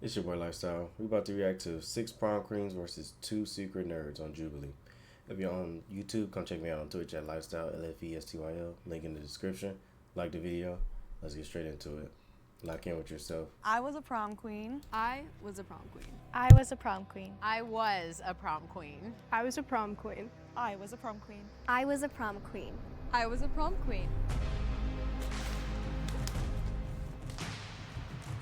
It's your boy Lifestyle. We about to react to 6 prom queens versus 2 secret nerds on Jubilee. If you're on YouTube, come check me out on Twitch at Lifestyle Lfestyl. Link in the description. Like the video. Let's get straight into it. Lock in with yourself. I was a prom queen. I was a prom queen. I was a prom queen. I was a prom queen. I was a prom queen. I was a prom queen. I was a prom queen. I was a prom queen.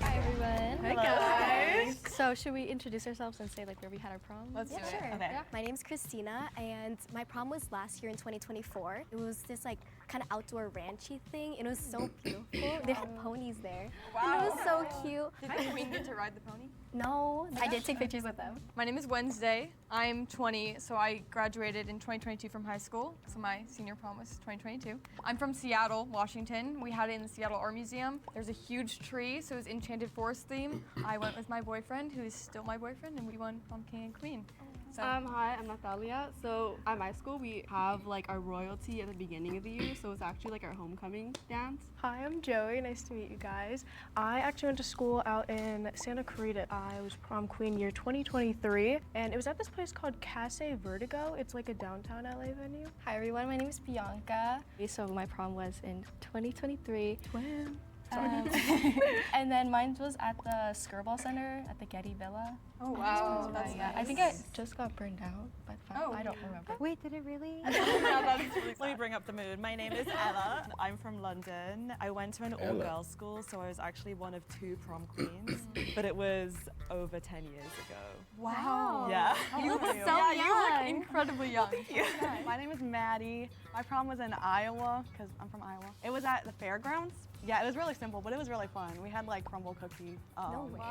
Hi everyone. Hey guys. So should we introduce ourselves and say like where we had our prom? Let's do it. Sure. Okay. Yeah. My name's Christina and my prom was last year in 2024. It was this like kind of outdoor ranchy thing and it was so beautiful. They had ponies there. Wow. And it was so cute. Did the queen get to ride the pony? No, I did take pictures with them. My name is Wednesday. I'm 20, so I graduated in 2022 from high school. So my senior prom was 2022. I'm from Seattle, Washington. We had it in the Seattle Art Museum. There's a huge tree, so it was Enchanted Forest theme. I went with my boyfriend, who is still my boyfriend, and we won Prom King and Queen. So Hi, I'm Natalia. So at my school, we have like our royalty at the beginning of the year, so it's actually like our homecoming dance. Hi, I'm Joey. Nice to meet you guys. I actually went to school out in Santa Clarita. I was prom queen year 2023, and it was at this place called Casa Vertigo. It's like a downtown LA venue. Hi everyone, my name is Bianca. So my prom was in 2023. Twin. And then mine was at the Skirball Center at the Getty Villa. oh wow, that's Yeah, nice. I think I just got burned out, but Oh. I don't remember. Wait, did it really? Let me bring up the mood. My name is Ella. I'm from London. I went to an Ella. all-girls school, so I was actually one of 2 prom queens, but it was over 10 years ago. Wow. Yeah. You look so yeah, you look young. incredibly young. My name is Maddie. My prom was in Iowa, because I'm from Iowa. It was at the fairgrounds. Yeah, it was really simple, but it was really fun. We had like crumble cookie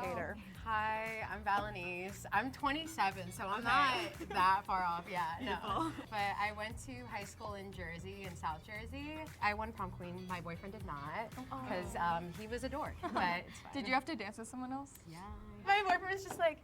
cater. Hi, I'm Valenice. I'm 27, so I'm not that far off. Yeah, no. But I went to high school in Jersey, in South Jersey. I won prom queen. My boyfriend did not, because he was a dork. But it's fine. Did you have to dance with someone else? Yeah. My boyfriend was just like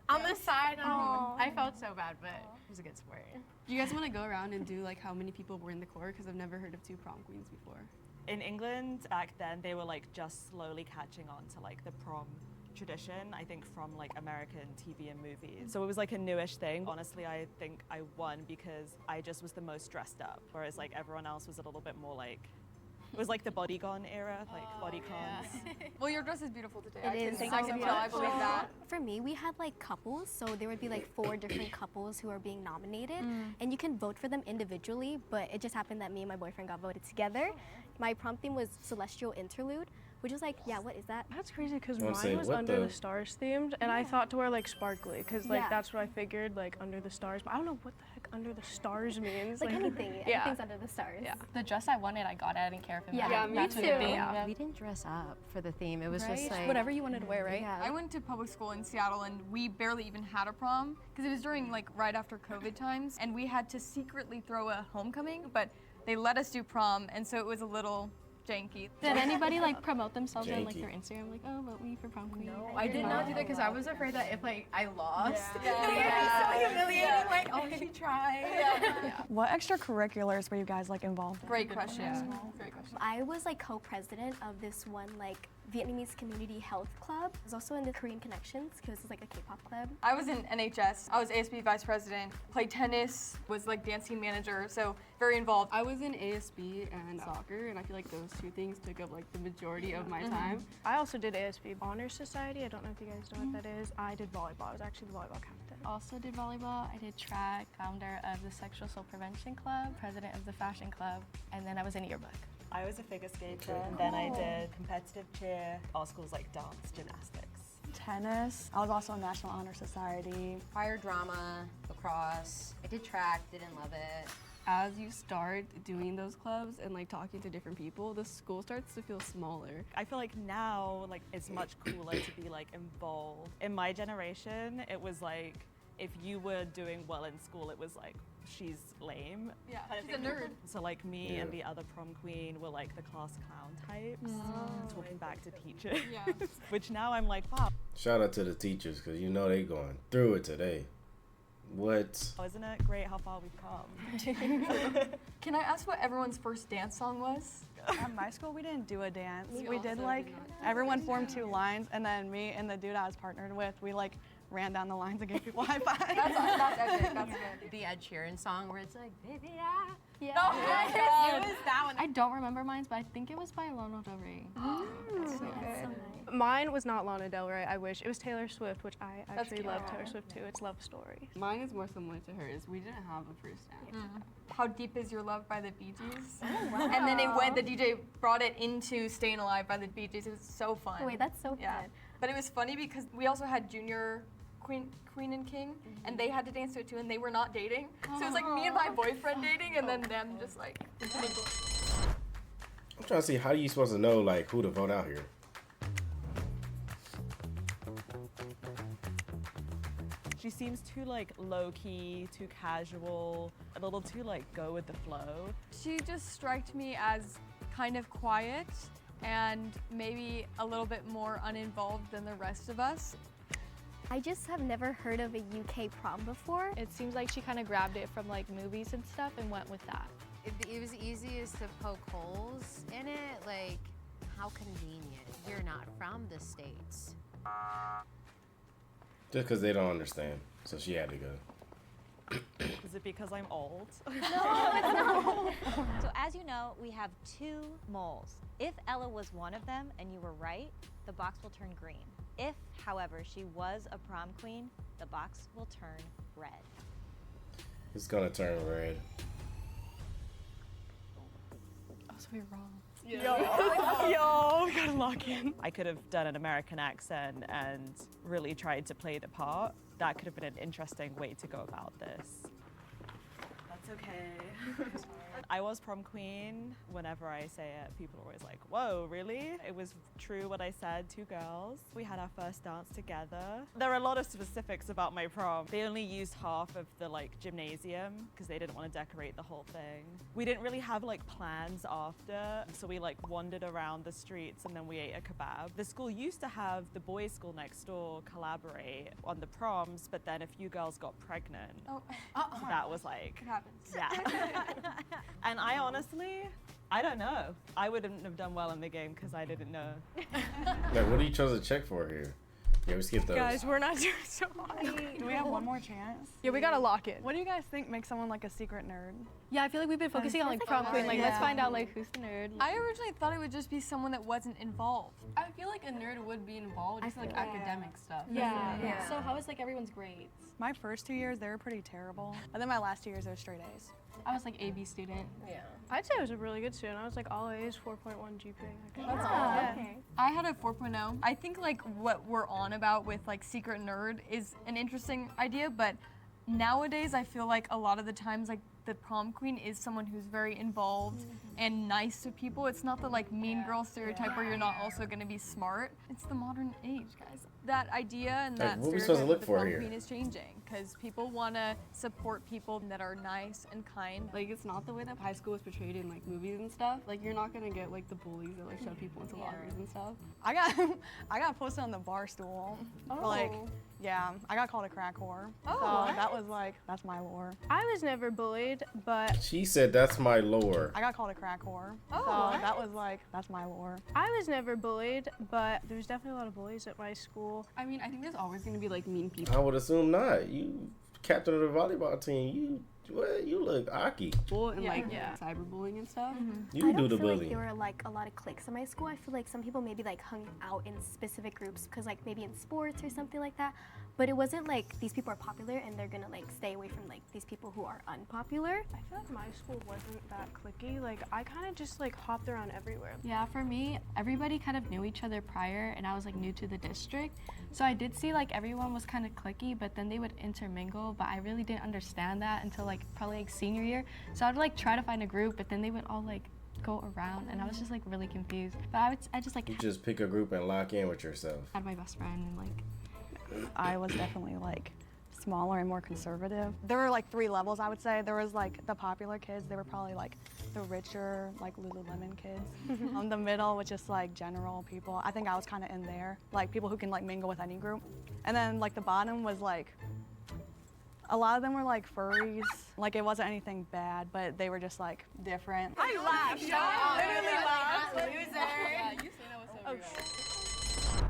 on the side. I felt so bad, but he was a good sport. Do you guys want to go around and do like how many people were in the corps? Because I've never heard of 2 prom queens before. In England back then, they were like just slowly catching on to like the prom tradition, I think from like American TV and movies. So it was like a newish thing. Honestly, I think I won because I just was the most dressed up, whereas like everyone else was a little bit more like, it was like the bodycon era, like bodycons. Well, your dress is beautiful today. It is. I can tell. I believe that. For me, we had like couples, so there would be like 4 different couples who are being nominated, and you can vote for them individually, but it just happened that me and my boyfriend got voted together. My prom theme was Celestial Interlude, which was like, yeah, what is that? That's crazy because I wanna mine say, was what under the- the stars themed, and I thought to wear like sparkly because like Yeah. that's what I figured, like under the stars. But I don't know what the heck under the stars means. Like anything, Yeah. anything's under the stars. Yeah. The dress I wanted, I got it. I didn't care if it Yeah. mattered. Yeah, me That's what too. the theme- Yeah. We didn't dress up for the theme. It was Right? just like Whatever you wanted to wear, right? Yeah. I went to public school in Seattle and we barely even had a prom because it was during like right after COVID times and we had to secretly throw a homecoming, but they let us do prom and so it was a little janky. Did anybody like promote themselves on like Janky. their Instagram? Like, oh, vote me for prom queen. No, I did not do that because I was afraid that if like I lost, it would be Yeah. so humiliating. Like, oh, she tried. What extracurriculars were you guys like involved in? Great question. Great question. I was like co-president of this one like Vietnamese community health club. I was also in the Korean Connections because it's like a K-pop club. I was in NHS. I was ASB vice president, played tennis, was like dance team manager, so very involved. I was in ASB and soccer, and I feel like those 2 things took up like the majority of my time. I also did ASB Honor Society. I don't know if you guys know what that is. I did volleyball. I was actually the volleyball captain. Also did volleyball. I did track, founder of the Sexual Assault Prevention Club, president of the Fashion Club, and then I was in a yearbook. I was a figure skater, and then I did competitive cheer. Our schools like dance, gymnastics. Tennis. I was also in National Honor Society. Choir drama, lacrosse. I did track, didn't love it. As you start doing those clubs and like talking to different people, the school starts to feel smaller. I feel like now, like, it's much cooler to be like involved. In my generation, it was like, if you were doing well in school, it was like, she's lame. Yeah, kind of she's a thing. nerd. So like me Yeah. and the other prom queen were like the class clown types, talking back to teachers. Yeah. Which now I'm like, wow. Shout out to the teachers because you know they going through it today. What? Oh, isn't it great how far we've come? Can I ask what everyone's first dance song was? At my school, we didn't do a dance. We did like, everyone formed 2 lines, and then me and the dude I was partnered with, we like ran down the lines and gave people high fives. That's epic, that's good. The Ed Sheeran song where it's like, baby, Yeah. Oh my God. It was that one. I don't remember mine, but I think it was by Lana Del Rey. That's so nice. Mine was not Lana Del Rey, I wish. It was Taylor Swift, which I actually cute. love Taylor Swift too. It's Love Story. Mine is more similar to hers. We didn't have a first dance. How Deep Is Your Love by the Bee Gees. Oh, wow. And then the DJ brought it into Stayin' Alive by the Bee Gees. It was so fun. Oh, wait, that's so Yeah. fun. But it was funny because we also had Junior Queen and King, and they had to dance to it too, and they were not dating. So it was like me and my boyfriend dating, and then them just like. I'm trying to see how you supposed to know like who to vote out here. She seems too like low-key, too casual, a little too like go with the flow. She just struck me as kind of quiet and maybe a little bit more uninvolved than the rest of us. I just have never heard of a UK prom before. It seems like she kind of grabbed it from like movies and stuff and went with that. It was easiest to poke holes in it. Like, how convenient. You're not from the States. Just because they don't understand. So she had to go. Is it because I'm old? So as you know, we have 2 moles. If Ella was one of them and you were right, the box will turn green. If, however, she was a prom queen, the box will turn red. It's gonna turn red. Oh, so you're wrong. Yo, we gotta lock in. I could have done an American accent and really tried to play the part. That could have been an interesting way to go about this. That's okay. I was prom queen. Whenever I say it, people are always like, whoa, really? It was true what I said, 2 girls. We had our first dance together. There are a lot of specifics about my prom. They only used half of the like gymnasium because they didn't want to decorate the whole thing. We didn't really have like plans after, so we like wandered around the streets and then we ate a kebab. The school used to have the boys' school next door collaborate on the proms, but then a few girls got pregnant. Oh. So that was like, It happens. yeah. And I honestly, I don't know. I wouldn't have done well in the game because I didn't know. Like, what are you chosen to check for here? Yeah, we skipped those. Guys, we're not doing so hot. Do we have one more chance? Yeah, we gotta lock it. What do you guys think makes someone like a secret nerd? Yeah, I feel like we've been focusing on like prom queen. Like, let's find out like who's the nerd. I originally thought it would just be someone that wasn't involved. I feel like a nerd would be involved, just like academic stuff. Yeah. So how was like everyone's grades? My first 2 years, they were pretty terrible. And then my last 2 years, they were straight A's. I was like AB student. Yeah. I'd say I was a really good student. I was like all A's, 4.1 GPA. That's Okay. I had a 4.0. I think like what we're on about with like secret nerd is an interesting idea, but nowadays I feel like a lot of the times like the prom queen is someone who's very involved and nice to people. It's not the like mean girl stereotype where you're not also going to be smart. It's the modern age, guys. That idea and Like, that what are we supposed to stereotype look of the for prom here? queen is changing because people want to support people that are nice and kind. Like, it's not the way that high school is portrayed in like movies and stuff. Like, you're not gonna get like the bullies that like shove people into lockers and stuff. I got posted on the bar stool. Like, yeah, I got called a crack whore. Oh, so that was like, that's my lore. I was never bullied, but She said that's my lore. I got called a crack whore. Oh, so that was like, that's my lore. I was never bullied, but there's definitely a lot of bullies at my school. I mean, I think there's always gonna be like mean people. I would assume not. You captain of the volleyball team. You look aki. And like cyberbullying and stuff. You I do don't the feel like bullying. there were like a lot of cliques in my school. I feel like some people maybe like hung out in specific groups because like maybe in sports or something like that. But it wasn't like these people are popular and they're gonna like stay away from like these people who are unpopular. I feel like my school wasn't that cliquey. Like I kind of just like hopped around everywhere. Yeah, for me, everybody kind of knew each other prior, and I was like new to the district. So I did see like everyone was kind of cliquey, but then they would intermingle, but I really didn't understand that until like probably like senior year. So I'd like try to find a group, but then they would all like go around, and I was just like really confused. But I just like You just pick a group and lock in with yourself. had my best friend and like I was definitely like smaller and more conservative. There were like 3 levels, I would say. There was like the popular kids. They were probably like the richer, like Lululemon kids. The middle was just like general people. I think I was kind of in there, like people who can like mingle with any group. And then like the bottom was like A lot of them were like furries. Like it wasn't anything bad, but they were just like different. I laughed. Literally laughed. Yeah, you say that was so real.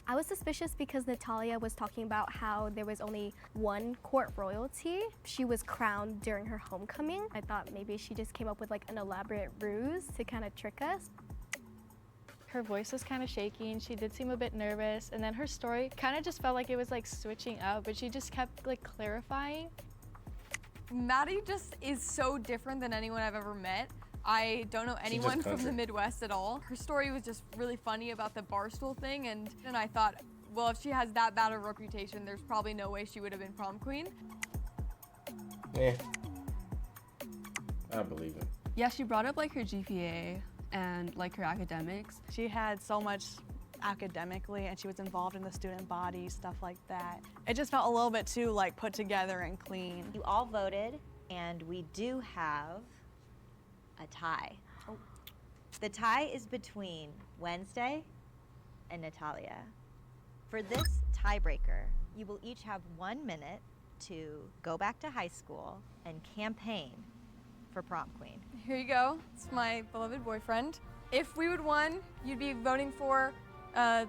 I was suspicious because Natalia was talking about how there was only one court royalty. She was crowned during her homecoming. I thought maybe she just came up with like an elaborate ruse to kind of trick us. Her voice was kind of shaky and she did seem a bit nervous, and then her story kind of just felt like it was like switching up, but she just kept like clarifying. Maddie just is so different than anyone I've ever met. I don't know anyone from the Midwest at all. Her story was just really funny about the barstool thing, and I thought, well, if she has that bad a reputation, there's probably no way she would have been prom queen. Yeah, I believe it. Yeah, she brought up like her GPA and like her academics. She had so much academically, and she was involved in the student body, stuff like that. It just felt a little bit too like put together and clean. You all voted, and we do have a tie. Oh. The tie is between Wednesday and Natalia. For this tiebreaker, you will each have 1 minute to go back to high school and campaign for prom queen. Here you go. It's my beloved boyfriend. If we would won, you'd be voting for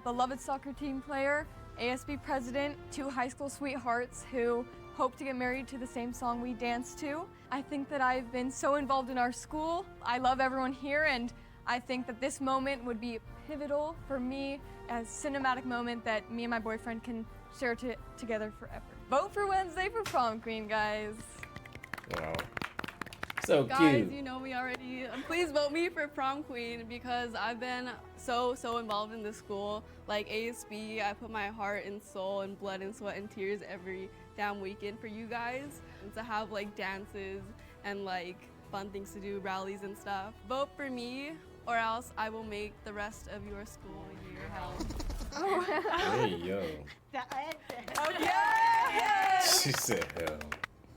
beloved soccer team player, ASB president, 2 high school sweethearts who hope to get married to the same song we dance to. I think that I've been so involved in our school. I love everyone here, and I think that this moment would be pivotal for me, a cinematic moment that me and my boyfriend can share together forever. Vote for Wednesday for prom queen, guys. Wow. So Guys, cute. you know me already. Please vote me for prom queen because I've been so involved in this school. Like ASB, I put my heart and soul and blood and sweat and tears every damn weekend for you guys. And to have like dances and like fun things to do, rallies and stuff. Vote for me or else I will make the rest of your school year hell. Hey, yo. Oh, yeah! She said hell.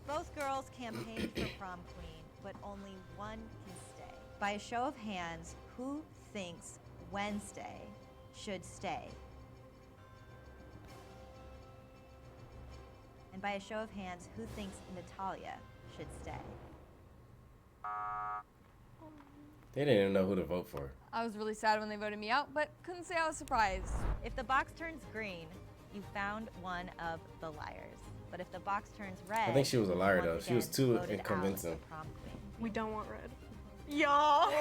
Both girls campaigned for prom queen, but only one can stay. By a show of hands, who thinks Wednesday should stay? And by a show of hands, who thinks Natalia should stay? They didn't even know who to vote for. I was really sad when they voted me out, but couldn't say I was surprised. If the box turns green, you found one of the liars. But if the box turns red, I think she was a liar once though. She was again too voted out convincing. the prom queen. We don't want red. Y'all.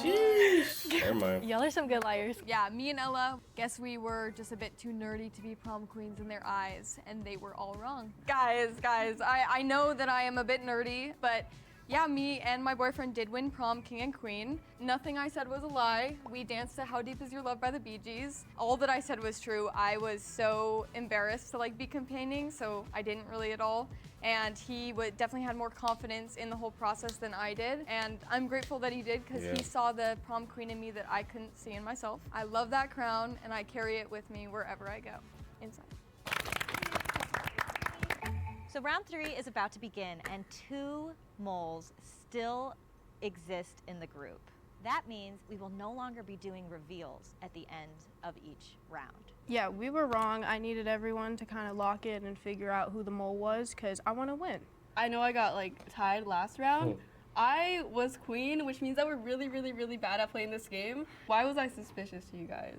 Sheesh. Never mind. Y'all are some good liars. Yeah, me and Ella, guess we were just a bit too nerdy to be prom queens in their eyes, and they were all wrong. Guys, I know that I am a bit nerdy, but yeah, me and my boyfriend did win prom king and queen. Nothing I said was a lie. We danced to How Deep Is Your Love by the Bee Gees. All that I said was true. I was so embarrassed to like be campaigning, so I didn't really at all. And he definitely had more confidence in the whole process than I did. And I'm grateful that he did because he saw the prom queen in me that I couldn't see in myself. I love that crown and I carry it with me wherever I go, inside. So round 3 is about to begin, and 2 moles still exist in the group. That means we will no longer be doing reveals at the end of each round. Yeah, we were wrong. I needed everyone to kind of lock in and figure out who the mole was because I want to win. I know I got like tied last round. I was queen, which means that we're really bad at playing this game. Why was I suspicious to you guys?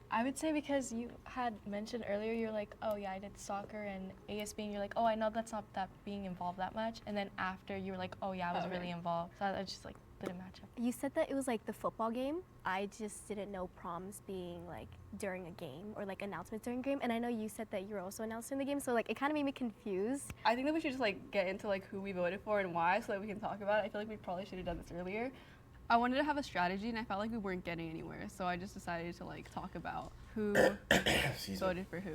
I would say because you had mentioned earlier, you're like, oh yeah, I did soccer and ASB, and you're like, oh, I know that's not that being involved that much. And then after, you were like, oh yeah, I was really involved. So I just like didn't match up. You said that it was like the football game. I just didn't know proms being like during a game or like announcements during a game. And I know you said that you were also announcing the game, so like it kind of made me confused. I think that we should just like get into like who we voted for and why so that we can talk about it. I feel like we probably should have done this earlier. I wanted to have a strategy and I felt like we weren't getting anywhere, so I just decided to like talk about who voted for who.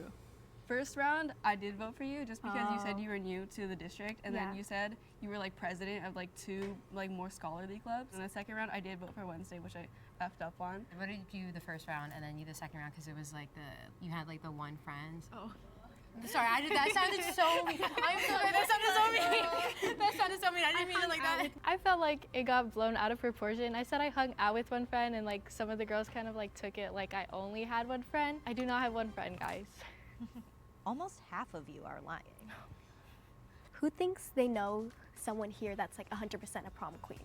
First round, I did vote for you just because you said you were new to the district, and then you said you were like president of like 2 like more scholarly clubs. And the second round, I did vote for Wednesday, which I effed up on. I voted you the first round and then you the second round because it was like you had like the one friend. Oh. Sorry, I did that. Sounded so mean. I'm sorry. That sounded so mean. That sounded so mean. I didn't mean it like that. I felt like it got blown out of proportion. I said I hung out with one friend, and like some of the girls kind of like took it like I only had one friend. I do not have one friend, guys. almost half of you are lying. Who thinks they know someone here that's like 100% a prom queen?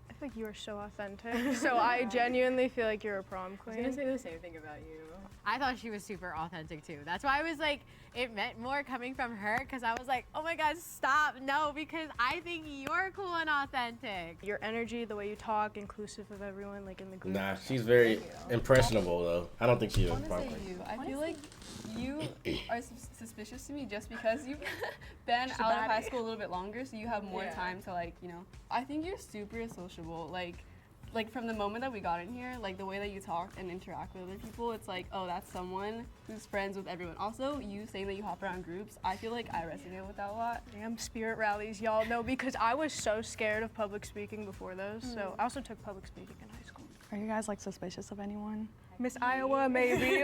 I feel like you are so authentic. So I genuinely feel like you're a prom I was queen. gonna say the same thing about you. I thought she was super authentic too. That's why I was like, it meant more coming from her because I was like, oh my God, stop. No, because I think you're cool and authentic. Your energy, the way you talk, inclusive of everyone, like in the group. Nah, she's very impressionable though. I don't think she's I a want to prom say queen. you. I feel like you are suspicious to me just because you've been out of high school a little bit longer, so you have more time to like, you know. I think you're super sociable. Like from the moment that we got in here, like the way that you talk and interact with other people, it's like, oh, that's someone who's friends with everyone. Also, you saying that you hop around groups, I feel like I resonate with that a lot. Damn spirit rallies, y'all know, because I was so scared of public speaking before those. So I also took public speaking in high school. Are you guys like suspicious of anyone? Miss Iowa, maybe.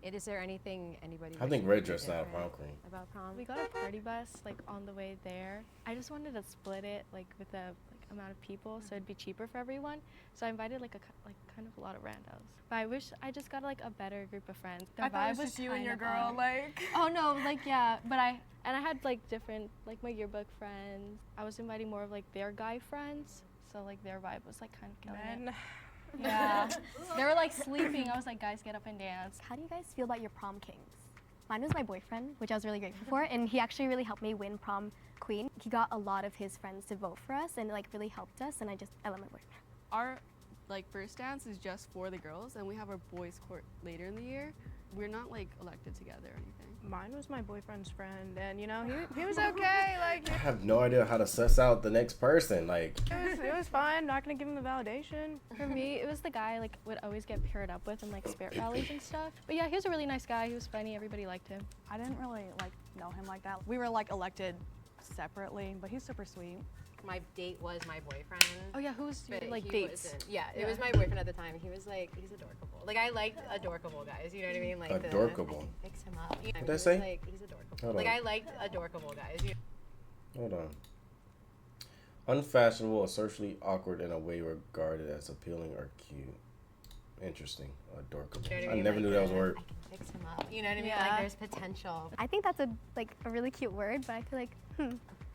Is there anything anybody? I think red dress not a prom queen. About prom? We got a party bus like on the way there. I just wanted to split it like with the amount of people, so it'd be cheaper for everyone. So I invited like kind of a lot of randos. But I wish I just got like a better group of friends. The I thought it vibe was just you and kind your of girl, odd. like. Oh no, like yeah, but I had like different like my yearbook friends. I was inviting more of like their guy friends, so like their vibe was like kind of killing it. Yeah, they were like sleeping. I was like, guys, get up and dance. How do you guys feel about your prom kings? Mine was my boyfriend, which I was really grateful for, and he actually really helped me win prom queen. He got a lot of his friends to vote for us and like really helped us, and I love my boyfriend. Our like first dance is just for the girls, and we have our boys court later in the year. We're not like elected together or anything. Mine was my boyfriend's friend, and you know, he was okay. Like, I have no idea how to suss out the next person. Like, it was fine. Not gonna give him the validation. For me, it was the guy I like would always get paired up with in like spirit rallies and stuff. But yeah, he was a really nice guy. He was funny. Everybody liked him. I didn't really like know him like that. We were like elected separately, but he's super sweet. My date was my boyfriend. Oh yeah, who's your But like he dates? wasn't. Yeah, it was my boyfriend at the time. He was like, he's adorable. Like I liked adorable guys. You know what I mean? Like Adorable. Fix him up. You know, What'd he I was say? Like he's adorable. Hold Like on. I liked adorable guys. You hold on. Unfashionable or socially awkward in a way regarded as appealing or cute. Interesting. Adorable. know what I mean? never Like, knew that was a word. I can fix him up. You know what I mean? Yeah. Like there's potential. I think that's a really cute word, but I feel like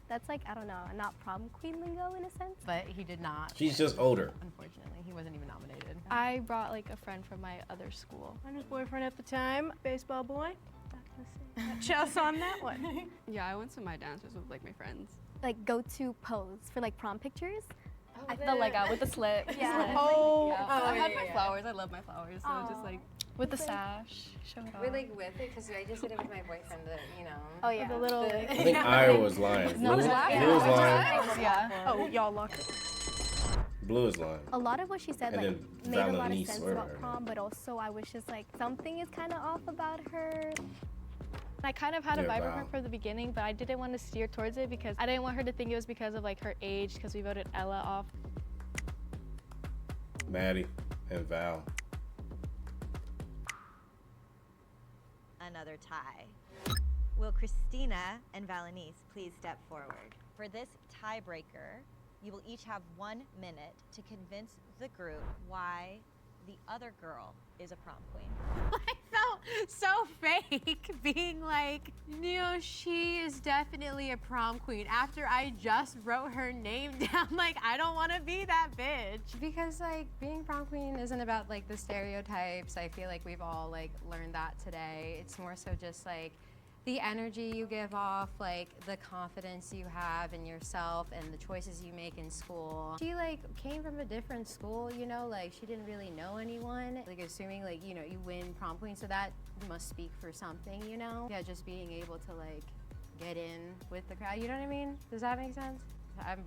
that's like, I don't know, not prom queen lingo in a sense. But he did not. She's just older. Unfortunately, he wasn't even nominated. I brought like a friend from my other school. Mine was boyfriend at the time, baseball boy. Chess on that one. Yeah, I went to my dances with like my friends. Like go-to pose for like prom pictures. The leg out with the slit. Yeah. Oh, Yeah. Oh, I had yeah, my yeah. flowers. I love my flowers. So just like With the sash. Show it off. We're like with it because I just did it with my boyfriend. You know. Oh yeah. The little. I think Iowa was lying. Blue, No, Blue yeah. is lying. Yeah. Oh, y'all luck. Blue is lying. A lot of what she said And like then made a lot of Valenice, sense whatever about her prom, but also I was just like something is kind of off about her. I kind of had a Yeah, vibe with wow. her from the beginning, but I didn't want to steer towards it because I didn't want her to think it was because of like her age, because we voted Ella off. Maddie and Val. Another tie. Will Christina and Valenice please step forward? For this tiebreaker, you will each have 1 minute to convince the group why the other girl is a prom queen. I felt so fake being like, she is definitely a prom queen after I just wrote her name down. Like, I don't want to be that bitch. Because, like, being prom queen isn't about, like, the stereotypes. I feel like we've all, like, learned that today. It's more so just, like, the energy you give off, like the confidence you have in yourself and the choices you make in school. She like came from a different school, like she didn't really know anyone. Like assuming like, you win prom queen, so that must speak for something, Yeah, just being able to like get in with the crowd, you know what I mean? Does that make sense? I'm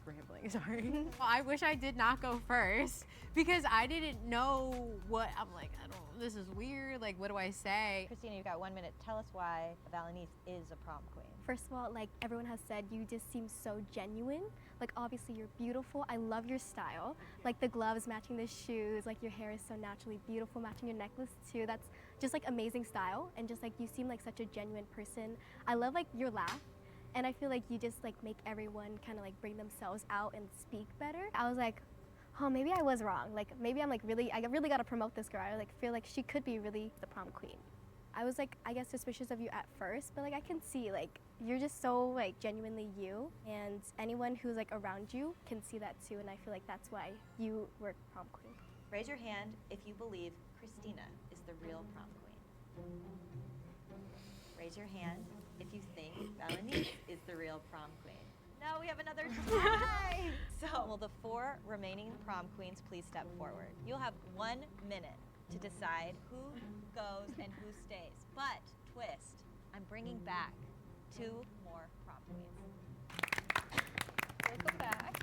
rambling, sorry. Well, I wish I did not go first because I didn't know what, I'm like, this is weird, like what do I say? Christina, you've got 1 minute. Tell us why Valenice is a prom queen. First of all, like everyone has said, you just seem so genuine. Like obviously you're beautiful. I love your style. Like the gloves matching the shoes, like your hair is so naturally beautiful, matching your necklace too. That's just like amazing style. And just like you seem like such a genuine person. I love like your laugh. And I feel like you just like make everyone kind of like bring themselves out and speak better. I was like, oh, maybe I was wrong. Like maybe I'm like I really got to promote this girl. I like feel like she could be really the prom queen. I was like, I guess suspicious of you at first, but like I can see like you're just so like genuinely you, and anyone who's like around you can see that too, and I feel like that's why you were prom queen. Raise your hand if you believe Christina is the real prom queen. Raise your hand if you think Valenice is the real prom queen. No, we have another tie. So, will the 4 remaining prom queens please step forward? You'll have 1 minute to decide who goes and who stays. But, twist, I'm bringing back 2 more prom queens. Welcome back.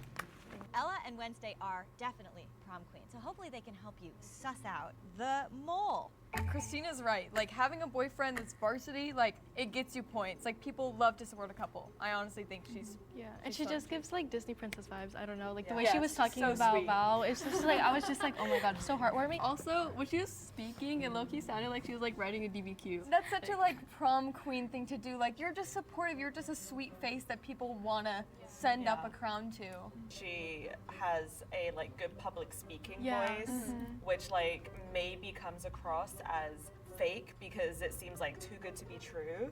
Ella and Wednesday are definitely prom queens, so hopefully they can help you suss out the mole. Christina's right. Like, having a boyfriend that's varsity, like, it gets you points. Like, people love to support a couple. I honestly think she's and she just gives like Disney princess vibes. I don't know, like the Yeah. way Yes, she was talking so about sweet. Val. It's just like I was just like, oh my god, so heartwarming. Also, when she was speaking, it low-key sounded like she was like writing a DBQ. That's such a like prom queen thing to do. Like, you're just supportive. You're just a sweet face that people wanna send up a crown to. She has a like good public speaking Yeah. voice, which like maybe comes across as fake because it seems like too good to be true.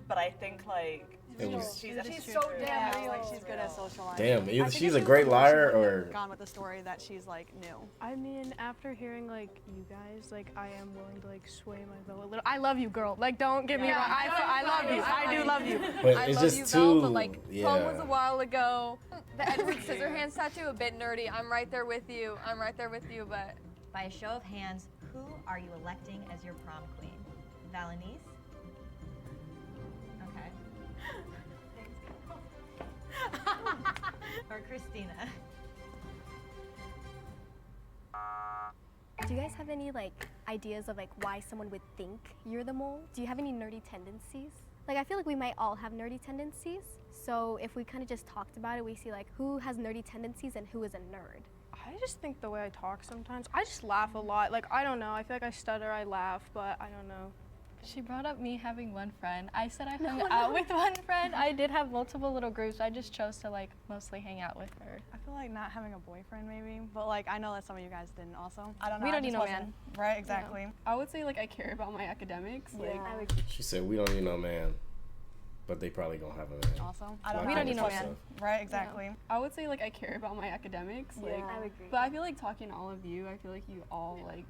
But I think like It was- she's so damn real. like she's good at socializing. Damn, I either think she's it's a great just emotional liar and or gone with the story that she's like new. I mean, after hearing like you guys, like I am willing to like sway my vote a little. I love you, girl. Like, don't get me wrong. I love you. I do love you. but I it's love just you, too Val, but like prom was a yeah. while ago. The Edward Scissorhands tattoo, a bit nerdy. I'm right there with you. I'm right there with you, but By a show of hands, who are you electing as your prom queen? Valenice? Okay. Or Christina? Do you guys have any like ideas of like why someone would think you're the mole? Do you have any nerdy tendencies? Like I feel like we might all have nerdy tendencies. So if we kind of just talked about it, we see like who has nerdy tendencies and who is a nerd. I just think the way I talk sometimes, I just laugh a lot. Like, I don't know. I feel like I stutter, I laugh, but I don't know. She brought up me having one friend. I said I hung out with one friend. I did have multiple little groups. I just chose to like mostly hang out with her. I feel like not having a boyfriend maybe, but like I know that some of you guys didn't also. I don't know. We don't I need just no wasn't- man. Right, exactly. I would say like I care about my academics. Like I would She said we don't need no man, but they probably gonna have a man. Also, I don't Like know. We don't that need no type man. stuff. Right, exactly. I would say like I care about my academics. Like I would agree. but I feel like talking to all of you, I feel like you all like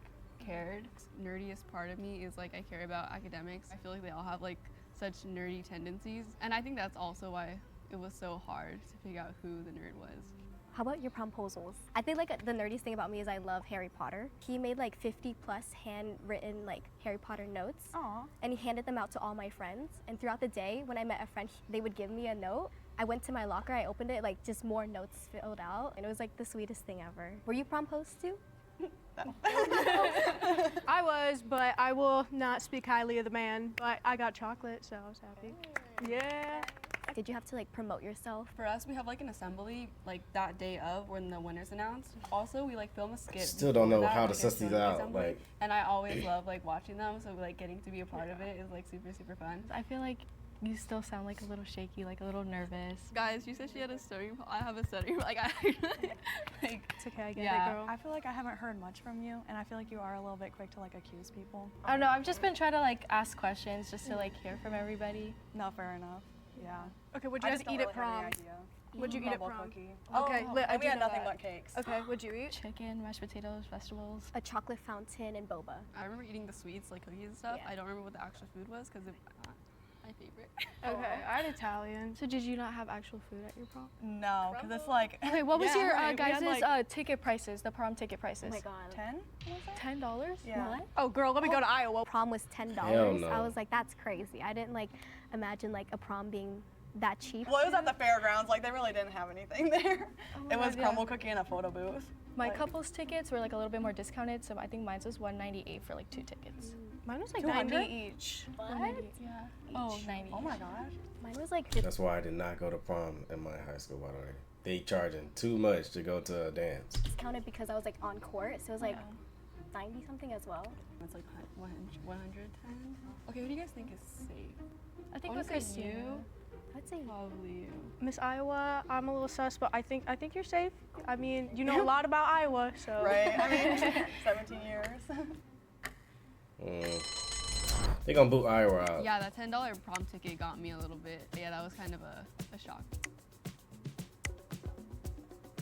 cared. Nerdiest part of me is like I care about academics. I feel like they all have like such nerdy tendencies, and I think that's also why it was so hard to figure out who the nerd was. How about your promposals? I think like the nerdiest thing about me is I love Harry Potter. He made like 50 plus handwritten like Harry Potter notes. Aw. And he handed them out to all my friends. And throughout the day, when I met a friend, they would give me a note. I went to my locker, I opened it, like just more notes filled out. And it was like the sweetest thing ever. Were you promposed too? I was, but I will not speak highly of the man. But I got chocolate, so I was happy. Yeah. Did you have to like promote yourself? For us, we have like an assembly like that day of when the winner's announced. Also, we like film a skit. Still don't before know that, how to like, suss a these photo out, assembly. like- And I always love like watching them, so like getting to be a part of it is like super fun. I feel like you still sound like a little shaky, like a little nervous. Guys, you said she had a stuttering. I have a stuttering. Like I like. It's okay, I get Yeah. it, girl. I feel like I haven't heard much from you, and I feel like you are a little bit quick to like accuse people. I don't know. I've just been trying to like ask questions just to like hear from everybody. No, fair enough. Yeah. Okay, what'd you I guys just don't eat really at have any prom? idea. What'd you eat at Bubble prom? cookie. Okay, Oh, lit, I and we do had know nothing that. but cakes. Okay, what'd you eat? Chicken, mashed potatoes, vegetables. A chocolate fountain and boba. I remember eating the sweets like cookies and stuff. Yeah. I don't remember what the actual food was because my favorite. Okay, I had Italian. So did you not have actual food at your prom? No, because it's like. Okay, what was Yeah, your right, we had, guys' like, ticket prices? The prom ticket prices. Oh my god. 10? $10? Yeah. What? Oh, girl, let me go to Iowa. Prom was $10. Hell no. I was like, that's crazy. I didn't like imagine like a prom being that cheap. Well, it was at the fairgrounds. Like they really didn't have anything there. my It was God, yeah. crumble cookie and a photo booth. My Like, couple's tickets were like a little bit more discounted, so I think mine was $198 for like 2 tickets. Mine was like 200 90. each. Yeah. Oh, 90. Oh my gosh. Mine was like That's why I did not go to prom in my high school. By the way, they charging too much to go to a dance. discounted because I was like on court, so it was like 90 something as well. It's like 110. Okay, what do you guys think is safe? I think I with wanna say Christina. you. I'd say Probably you. Miss Iowa, I'm a little sus, but I think you're safe. I mean, you know a lot about Iowa, so. Right? I mean, 17 years. They gonna boot Iowa out. Yeah, that $10 prom ticket got me a little bit. Yeah, that was kind of a shock.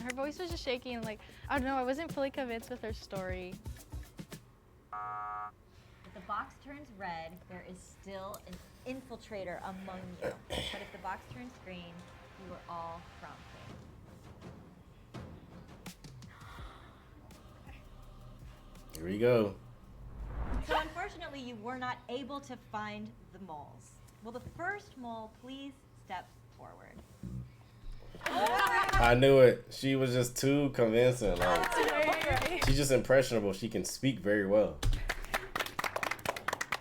Her voice was just shaking and like, I don't know, I wasn't fully convinced with her story. If the box turns red, there is still an infiltrator among you. But if the box turns green, you are all prom queens. Here we go. So unfortunately, you were not able to find the moles. Will the first mole please step forward? I knew it. She was just too convincing. Like, she's just impressionable. She can speak very well.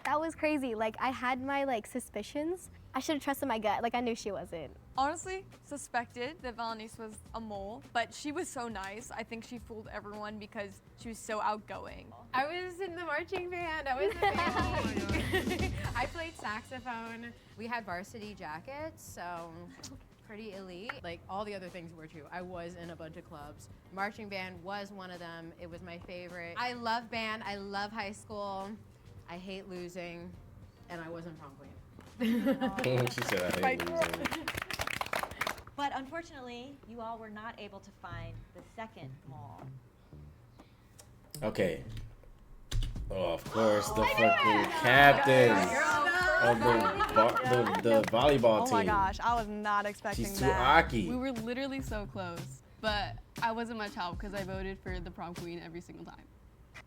That was crazy. Like, I had my like suspicions. I should have trusted my gut. Like, I knew she wasn't. Honestly, suspected that Valenice was a mole, but she was so nice. I think she fooled everyone because she was so outgoing. I was in the marching band. I was a baby. I played saxophone. We had varsity jackets, so pretty elite. Like all the other things were too. I was in a bunch of clubs. Marching band was one of them. It was my favorite. I love band. I love high school. I hate losing, and I wasn't prom queen. She said I hate losing. But unfortunately, you all were not able to find the second mole. Okay. Oh, of course, the fucking captain of the volleyball team. Oh my gosh, I was not expecting She's too that. Aki. We were literally so close, but I wasn't much help because I voted for the prom queen every single time.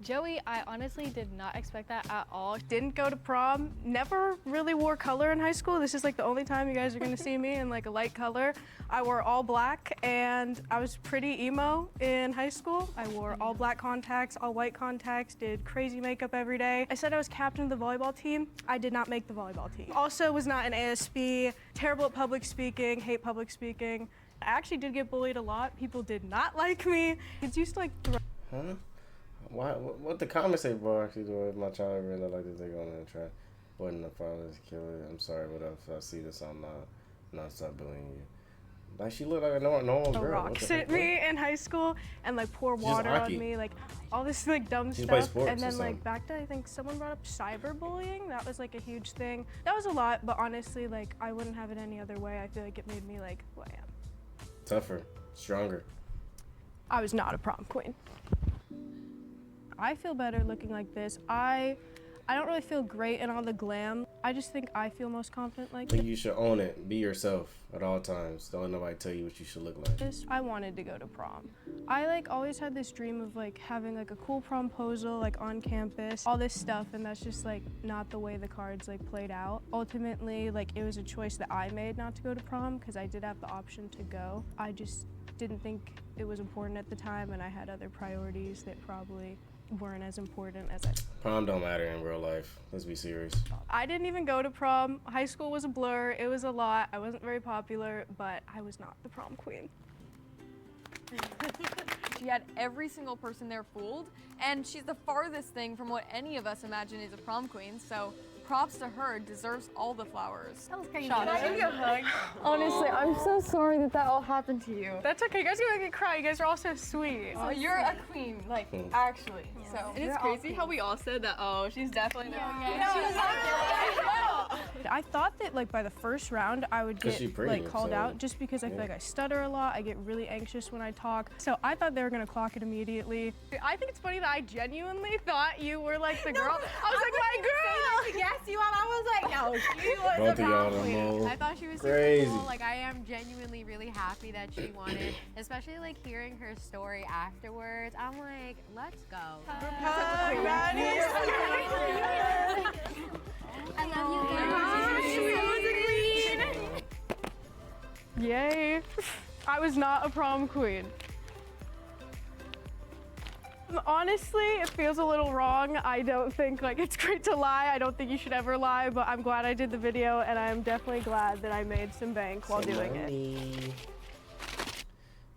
Joey, I honestly did not expect that at all. Didn't go to prom, never really wore color in high school. This is like the only time you guys are gonna see me in like a light color. I wore all black and I was pretty emo in high school. I wore all black contacts, all white contacts, did crazy makeup every day. I said I was captain of the volleyball team. I did not make the volleyball team. Also was not an ASB, terrible at public speaking, hate public speaking. I actually did get bullied a lot. People did not like me. Kids used to like throw. Huh? Why? What the comments say, bro? Actually, do if my child really like to take on and try. Wasn't the father's killer. I'm sorry, but if I see this, I'm not stop bullying you. Like she looked like a normal girl. Rocks at me in high school and like pour water on me, like all this like dumb She plays stuff. sports And or then something. like back then I think someone brought up cyberbullying. That was like a huge thing. That was a lot, but honestly like I wouldn't have it any other way. I feel like it made me like who I am. Tougher, stronger. I was not a prom queen. I feel better looking like this. I don't really feel great in all the glam. I just think I feel most confident like I think you should own it. Be yourself at all times. Don't let nobody tell you what you should look like. this. I wanted to go to prom. I like always had this dream of like having like a cool promposal like on campus, all this stuff, and that's just like not the way the cards like played out. Ultimately, like it was a choice that I made not to go to prom because I did have the option to go. I just didn't think it was important at the time, and I had other priorities that probably weren't as important as I. Prom don't matter in real life. Let's be serious. I didn't even go to prom. High school was a blur. It was a lot. I wasn't very popular, but I was not the prom queen. She had every single person there fooled, and she's the farthest thing from what any of us imagine is a prom queen, so props to her, deserves all the flowers. That was crazy. Can I give you a hug? Honestly, I'm so sorry that all happened to you. That's okay. You guys are gonna make me cry. You guys are all so sweet. Oh, you're a queen, like, actually. So, And it's crazy how we all said that, oh, she's definitely the I thought that like by the first round I would 'Cause get she pretty, like called so, out just because I feel yeah. like I stutter a lot. I get really anxious when I talk. So I thought they were gonna clock it immediately. I think it's funny that I genuinely thought you were like the girl. I was like, my girl! Yes, you all. I was like, no, she was Both a of y'all prom are queen. moles. I thought she was Crazy. super cool. Like I am genuinely really happy that she won it. Especially like hearing her story afterwards. I'm like, let's go. I love you guys. Yay. I was not a prom queen. Honestly, it feels a little wrong. I don't think like it's great to lie. I don't think you should ever lie, but I'm glad I did the video and I'm definitely glad that I made some bank while doing it.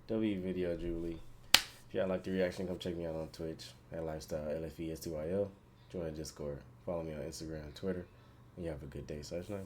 W video, Julie. If y'all like the reaction, come check me out on Twitch at Lfestyl, Lfestyl. Join the Discord. Follow me on Instagram and Twitter. And you have a good day. Such night.